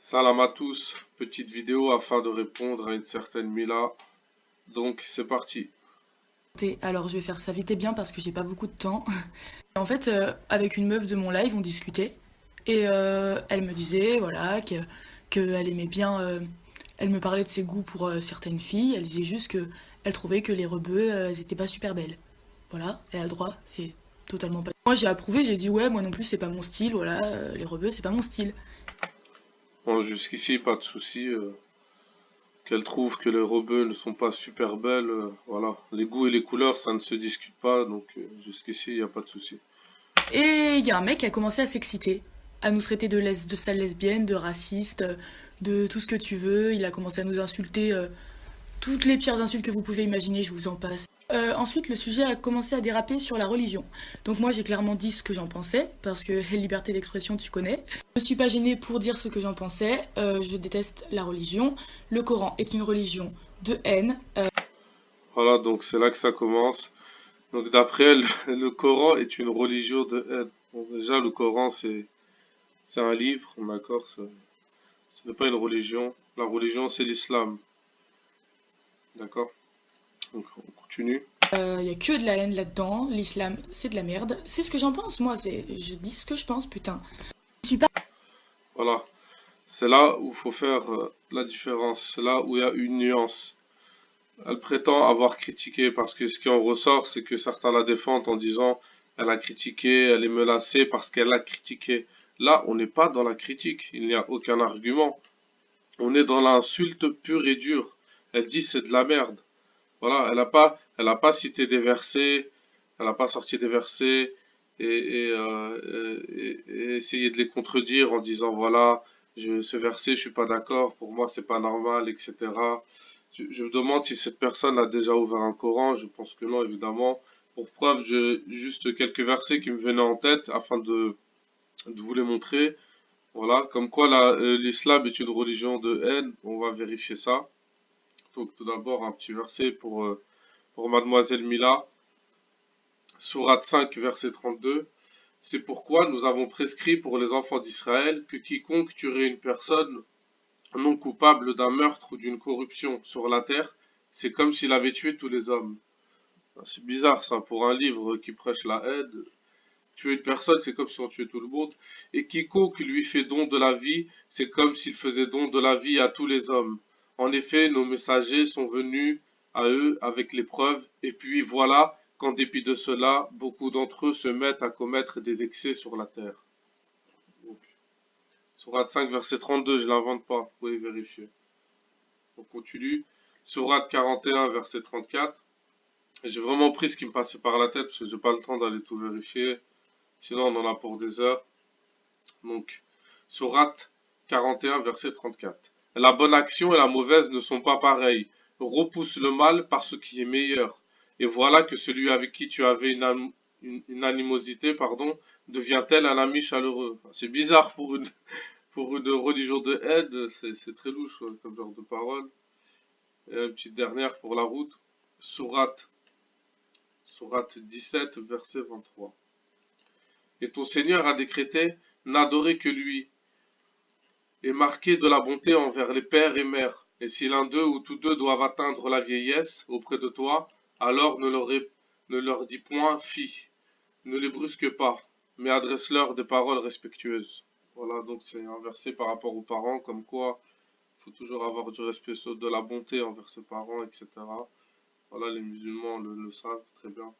Salam à tous, petite vidéo afin de répondre à une certaine Mila. Donc c'est parti. Alors je vais faire ça vite et bien parce que j'ai pas beaucoup de temps. En fait, avec une meuf de mon live, on discutait et elle me disait voilà qu'elle aimait bien. Elle me parlait de ses goûts pour certaines filles. Elle disait juste que elle trouvait que les rebeux, elles étaient pas super belles. Voilà, elle a le droit. C'est totalement pas. Moi j'ai approuvé. J'ai dit ouais, moi non plus c'est pas mon style. Voilà, les rebeux c'est pas mon style. Bon, jusqu'ici, pas de souci. Qu'elle trouve que les rebeux ne sont pas super belles, voilà. Les goûts et les couleurs, ça ne se discute pas, donc jusqu'ici, il n'y a pas de souci. Et il y a un mec qui a commencé à s'exciter, à nous traiter de sale lesbienne, de raciste, de tout ce que tu veux. Il a commencé à nous insulter. Toutes les pires insultes que vous pouvez imaginer, je vous en passe. Ensuite, le sujet a commencé à déraper sur la religion. Donc moi, j'ai clairement dit ce que j'en pensais, parce que liberté d'expression, tu connais. Je ne suis pas gênée pour dire ce que j'en pensais. Je déteste la religion. Le Coran est une religion de haine. Voilà, donc c'est là que ça commence. Donc d'après elle, le Coran est une religion de haine. Bon, déjà, le Coran, c'est un livre, d'accord, ce n'est pas une religion. La religion, c'est l'islam, d'accord? Donc on continue. Il y a que de la haine là-dedans. L'islam, c'est de la merde. C'est ce que j'en pense, moi. Je dis ce que je pense, putain. Je suis pas. Voilà. C'est là où il faut faire la différence. C'est là où il y a une nuance. Elle prétend avoir critiqué parce que ce qui en ressort, c'est que certains la défendent en disant elle a critiqué, elle est menacée parce qu'elle a critiqué. Là, on n'est pas dans la critique. Il n'y a aucun argument. On est dans l'insulte pure et dure. Elle dit c'est de la merde. Voilà, elle a pas cité des versets, elle n'a pas sorti des versets et essayé de les contredire en disant voilà, ce verset, je suis pas d'accord, pour moi c'est pas normal, etc. Je me demande si cette personne a déjà ouvert un Coran, je pense que non, évidemment. Pour preuve, j'ai juste quelques versets qui me venaient en tête afin de vous les montrer. Voilà, comme quoi l'islam est une religion de haine, on va vérifier ça. Donc tout d'abord un petit verset pour Mademoiselle Mila, sourate 5, verset 32. C'est pourquoi nous avons prescrit pour les enfants d'Israël que quiconque tuerait une personne non coupable d'un meurtre ou d'une corruption sur la terre, c'est comme s'il avait tué tous les hommes. C'est bizarre ça, pour un livre qui prêche la haine. Tuer une personne, c'est comme si on tuait tout le monde. Et quiconque lui fait don de la vie, c'est comme s'il faisait don de la vie à tous les hommes. En effet, nos messagers sont venus à eux avec les preuves, et puis voilà qu'en dépit de cela, beaucoup d'entre eux se mettent à commettre des excès sur la terre. Donc, Sourate 5, verset 32, je ne l'invente pas, vous pouvez vérifier. On continue. Sourate 41, verset 34. J'ai vraiment pris ce qui me passait par la tête, parce que j'ai pas le temps d'aller tout vérifier. Sinon, on en a pour des heures. Donc, Sourate 41, verset 34. La bonne action et la mauvaise ne sont pas pareilles. Repousse le mal par ce qui est meilleur. Et voilà que celui avec qui tu avais une animosité, pardon, devient-elle un ami chaleureux. C'est bizarre pour une religion de haine, c'est très louche comme genre de parole. Et une petite dernière pour la route. Sourate, Sourate 17, verset 23. Et ton Seigneur a décrété, n'adorer que lui, et marqué de la bonté envers les pères et mères. Et si l'un d'eux ou tous deux doivent atteindre la vieillesse auprès de toi, alors ne leur dis point fi, ne les brusque pas, mais adresse-leur des paroles respectueuses. Voilà, donc c'est un verset par rapport aux parents, comme quoi il faut toujours avoir du respect, de la bonté envers ses parents, etc. Voilà, les musulmans le savent très bien.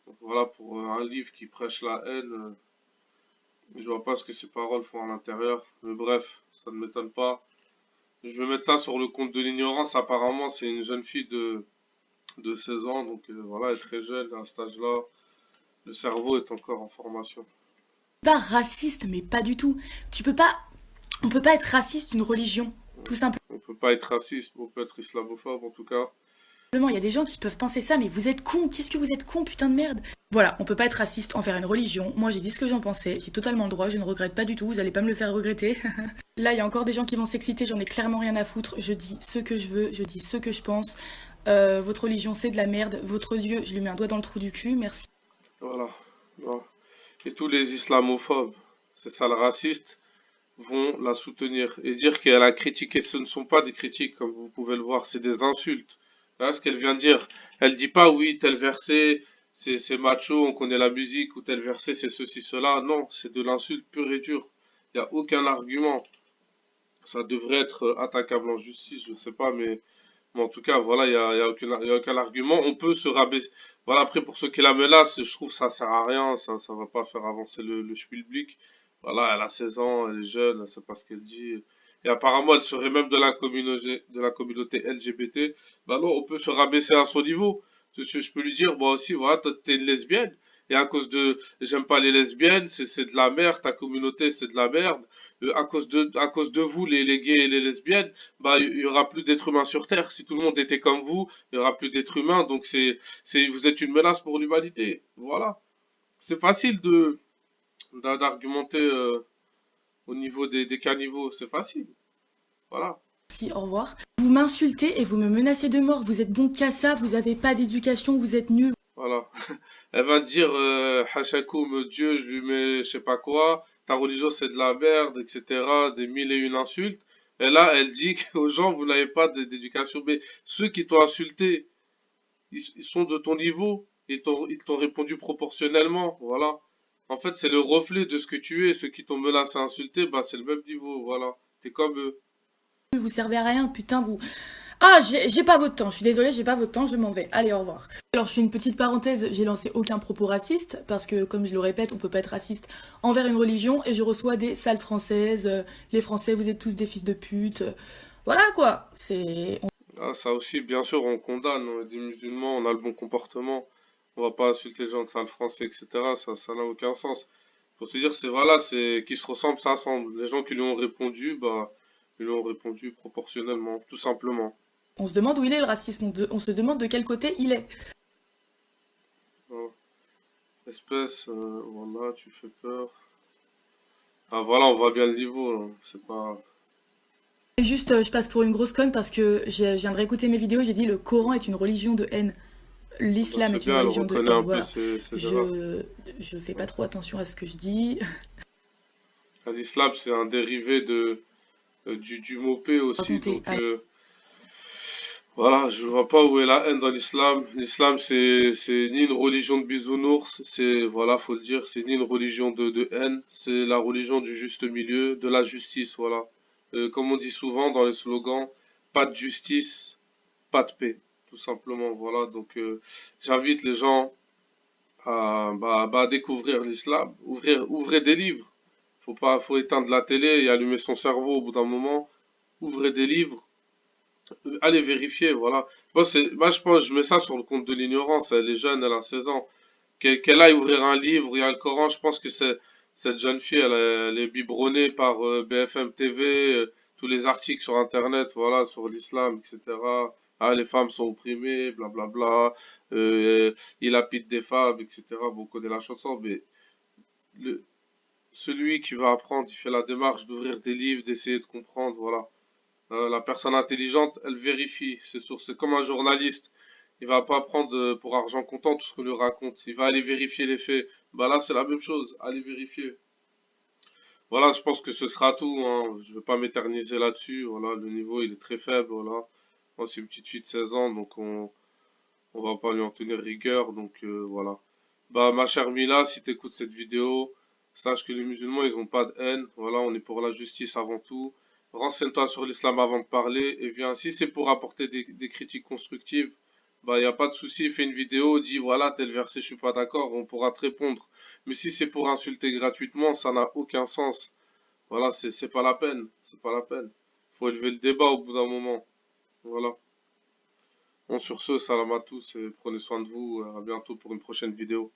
Donc voilà, pour un livre qui prêche la haine, je vois pas ce que ces paroles font à l'intérieur. Mais bref, ça ne m'étonne pas. Je vais mettre ça sur le compte de l'ignorance. Apparemment, c'est une jeune fille de 16 ans. Donc voilà, elle est très jeune à cet âge-là. Le cerveau est encore en formation. Pas raciste, mais pas du tout. Tu peux pas. On peut pas être raciste d'une religion, tout simplement. On peut pas être raciste, on peut être islamophobe en tout cas. Il y a des gens qui peuvent penser ça, mais vous êtes cons, qu'est-ce que vous êtes cons, putain de merde. Voilà, on peut pas être raciste envers une religion. Moi, j'ai dit ce que j'en pensais, j'ai totalement le droit, je ne regrette pas du tout, vous allez pas me le faire regretter. Là, il y a encore des gens qui vont s'exciter, j'en ai clairement rien à foutre. Je dis ce que je veux, je dis ce que je pense. Votre religion, c'est de la merde. Votre Dieu, je lui mets un doigt dans le trou du cul, merci. Voilà. Voilà. Et tous les islamophobes, c'est ça le raciste. vont la soutenir et dire qu'elle a critiqué. Ce ne sont pas des critiques, comme vous pouvez le voir, c'est des insultes. Là, ce qu'elle vient de dire, elle dit pas oui, tel verset, c'est macho, on connaît la musique, ou tel verset, c'est ceci, cela. Non, c'est de l'insulte pure et dure. Il n'y a aucun argument. Ça devrait être attaquable en justice, je sais pas, mais en tout cas, voilà, il y a aucun argument. On peut se rabaisser. Voilà, après, pour ceux qui la menacent, je trouve que ça sert à rien, ça va pas faire avancer le schmilblick. Voilà, elle a 16 ans, elle est jeune, elle sait pas ce qu'elle dit. Et apparemment, elle serait même de la communauté LGBT. Bah non, on peut se rabaisser à son niveau. Je peux lui dire, moi aussi, voilà, toi, t'es une lesbienne. Et à cause de, j'aime pas les lesbiennes, c'est de la merde, ta communauté, c'est de la merde. À cause de vous, les gays et les lesbiennes, bah, il y aura plus d'êtres humains sur Terre. Si tout le monde était comme vous, il y aura plus d'êtres humains. Donc vous êtes une menace pour l'humanité. Voilà. C'est facile d'argumenter au niveau des caniveaux. C'est facile. Voilà. Merci, au revoir. Vous m'insultez et vous me menacez de mort. Vous êtes bon qu'à ça, vous avez pas d'éducation, vous êtes nuls. Voilà. Elle va dire, Hachakoum, Dieu, je lui mets je sais pas quoi. Ta religion, c'est de la merde, etc. Des mille et une insultes. Et là, elle dit aux gens, vous n'avez pas d'éducation. Mais ceux qui t'ont insulté, ils sont de ton niveau, ils t'ont répondu proportionnellement, voilà. En fait, c'est le reflet de ce que tu es. Ceux qui t'ont menacé, insulté, bah c'est le même niveau, voilà. T'es comme eux. Vous servez à rien, putain, vous. Ah, j'ai pas votre temps, je suis désolée, j'ai pas votre temps, je m'en vais. Allez, au revoir. Alors, je fais une petite parenthèse, j'ai lancé aucun propos raciste, parce que, comme je le répète, on peut pas être raciste envers une religion, et je reçois des salles françaises, les Français, vous êtes tous des fils de pute. Voilà, quoi. C'est... Ah, ça aussi, bien sûr, on condamne. On est des musulmans, on a le bon comportement. On va pas insulter les gens de sale français, etc. Ça n'a aucun sens. Pour te dire, c'est voilà, c'est qui se ressemblent, s'assemblent. Les gens qui lui ont répondu, bah, ils lui ont répondu proportionnellement, tout simplement. On se demande où il est le racisme, on se demande de quel côté il est. Voilà. Espèce, voilà, tu fais peur. Ah voilà, on voit bien le niveau, là. C'est pas. Et juste, je passe pour une grosse conne parce que je viens de réécouter mes vidéos, j'ai dit le Coran est une religion de haine. Bah, L'islam c'est est une bien, elle religion de reconnaît haine, un peu voilà. ses erreurs. Je fais pas trop attention à ce que je dis. L'islam, c'est un dérivé du mot paix aussi. Racontez. Donc, voilà, je vois pas où est la haine dans l'islam. L'islam, c'est ni une religion de bisounours, voilà, faut le dire, c'est ni une religion de haine, c'est la religion du juste milieu, de la justice, voilà. Comme on dit souvent dans les slogans, pas de justice, pas de paix, tout simplement, voilà. Donc, j'invite les gens à découvrir l'islam, ouvrez des livres. Faut éteindre la télé et allumer son cerveau au bout d'un moment. Ouvrez des livres, allez vérifier, voilà. Moi, je pense, je mets ça sur le compte de l'ignorance. Elle est jeune, elle a 16 ans. Qu'elle aille ouvrir un livre, il y a le Coran, je pense que cette jeune fille, elle est biberonnée par BFM TV, tous les articles sur Internet, voilà, sur l'islam, etc. Ah, les femmes sont opprimées, blablabla. Il lapide des femmes, etc. Bon, on connaît la chanson, mais le, celui qui va apprendre, il fait la démarche d'ouvrir des livres, d'essayer de comprendre, voilà. La personne intelligente, elle vérifie ses sources. C'est comme un journaliste. Il va pas prendre pour argent comptant tout ce qu'on lui raconte. Il va aller vérifier les faits. Bah là, c'est la même chose. Allez vérifier. Voilà, je pense que ce sera tout, hein. Je vais pas m'éterniser là-dessus. Voilà, le niveau, il est très faible. Voilà. Moi, c'est une petite fille de 16 ans, donc on va pas lui en tenir rigueur. Donc voilà. Bah, ma chère Mila, si t'écoutes cette vidéo, sache que les musulmans, ils ont pas de haine. Voilà, on est pour la justice avant tout. Renseigne-toi sur l'islam avant de parler et viens. Si c'est pour apporter des critiques constructives, bah, y a pas de souci. Fais une vidéo, dis voilà, tel verset, je suis pas d'accord, on pourra te répondre. Mais si c'est pour insulter gratuitement, ça n'a aucun sens. Voilà, c'est pas la peine. C'est pas la peine. Faut élever le débat au bout d'un moment. Voilà. Bon, sur ce, salam à tous et prenez soin de vous. À bientôt pour une prochaine vidéo.